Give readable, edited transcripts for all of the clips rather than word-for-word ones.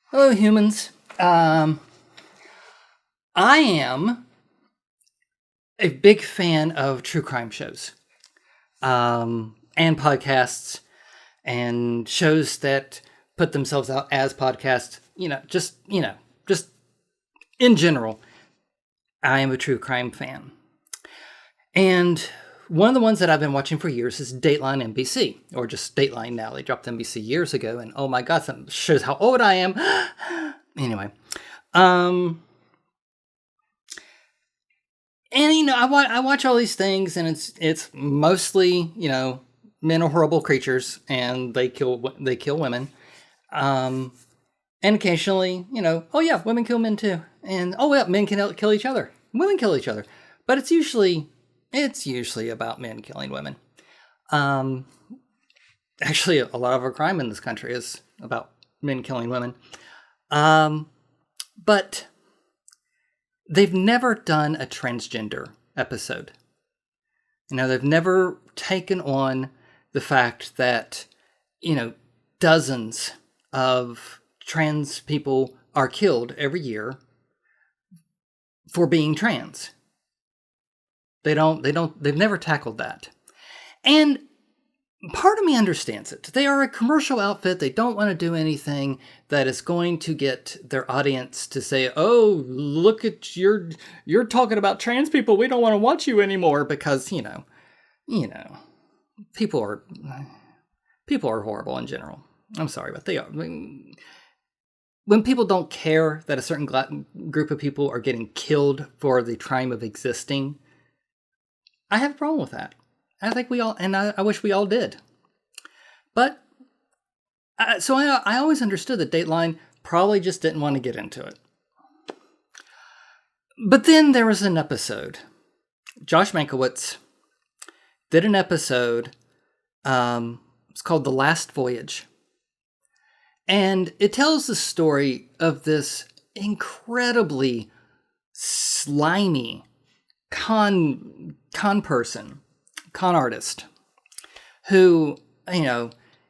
Hello, humans. I am a big fan of true crime shows, and podcasts, and shows that put themselves out as podcasts. Just in general, I am a true crime fan. And one of the ones that I've been watching for years is Dateline NBC, or just Dateline now. They dropped NBC years ago, and oh my god, that shows how old I am. Anyway, and I watch all these things, and it's mostly men are horrible creatures, and they kill women, and occasionally oh yeah, women kill men too, and oh yeah, men can kill each other, women kill each other, but it's usually about men killing women. Actually, a lot of our crime in this country is about men killing women. But they've never done a transgender episode. They've never taken on the fact that, dozens of trans people are killed every year for being trans. They've never tackled that. And part of me understands it. They are a commercial outfit. They don't want to do anything that is going to get their audience to say, "Oh, look at you're talking about trans people. We don't want to watch you anymore," because people are horrible in general. I'm sorry, but they are. When people don't care that a certain group of people are getting killed for the crime of existing, I have a problem with that. I think we all, and I wish we all did. But, so I always understood that Dateline probably just didn't want to get into it. But then there was an episode. Josh Mankiewicz did an episode. It's called The Last Voyage. And it tells the story of this incredibly slimy con artist who,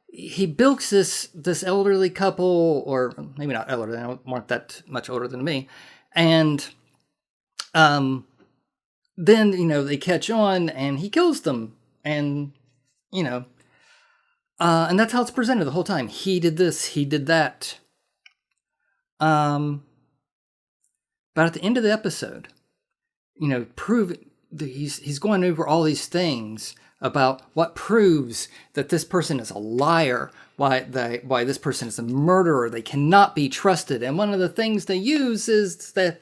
he bilks this elderly couple, or maybe not elderly, they weren't that much older than me, and then they catch on and he kills them, and and that's how it's presented the whole time. He did this, he did that. But at the end of the episode, he's going over all these things about what proves that this person is a liar, why this person is a murderer, they cannot be trusted. And one of the things they use is that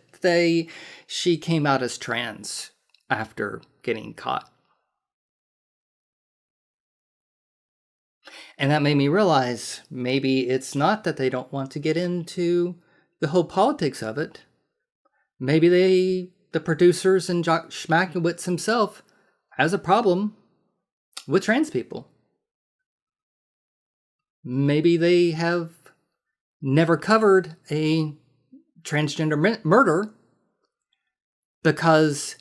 she came out as trans after getting caught. And that made me realize maybe it's not that they don't want to get into the whole politics of it. Maybe the producers and Josh Mankiewicz himself has a problem with trans people. Maybe they have never covered a transgender murder because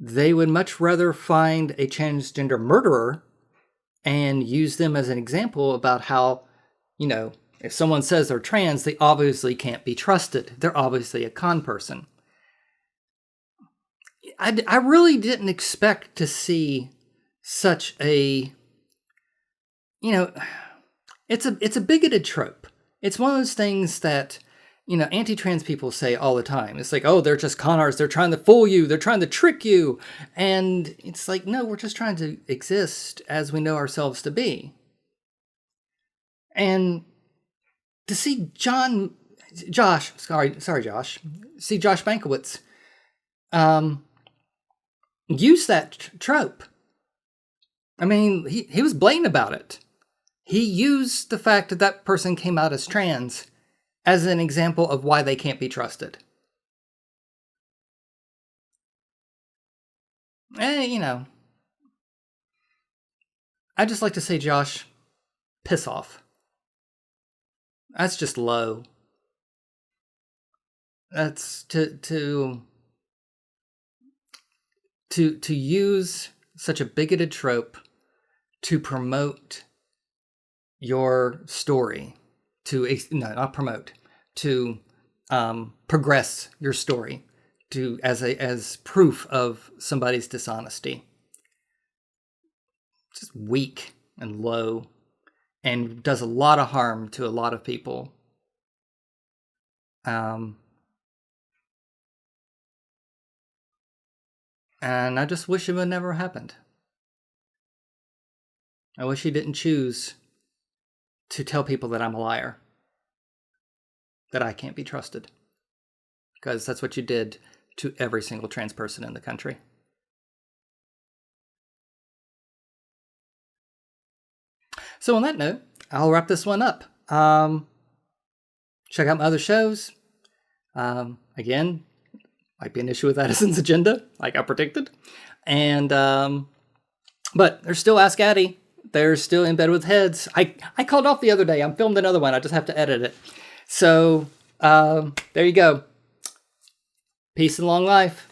they would much rather find a transgender murderer and use them as an example about how, if someone says they're trans, they obviously can't be trusted. They're obviously a con person. I really didn't expect to see such a, it's a bigoted trope. It's one of those things that, anti-trans people say all the time. It's like, oh, they're just con artists. They're trying to fool you. They're trying to trick you. And it's like, no, we're just trying to exist as we know ourselves to be. And to see Josh Mankiewicz, use that trope. I mean, he was blatant about it. He used the fact that that person came out as trans as an example of why they can't be trusted. I just like to say, Josh, piss off. That's just low. That's to use such a bigoted trope to promote your story, not promote, to progress your story as proof of somebody's dishonesty. Just weak and low, and does a lot of harm to a lot of people. And I just wish it would never happened. I wish he didn't choose to tell people that I'm a liar, that I can't be trusted, because that's what you did to every single trans person in the country. So on that note, I'll wrap this one up. Check out my other shows. Again, might be an issue with Addison's agenda, like I predicted. And but there's still Ask Addi. They're still in bed with heads. I called off the other day. I'm filmed another one. I just have to edit it. So there you go. Peace and long life.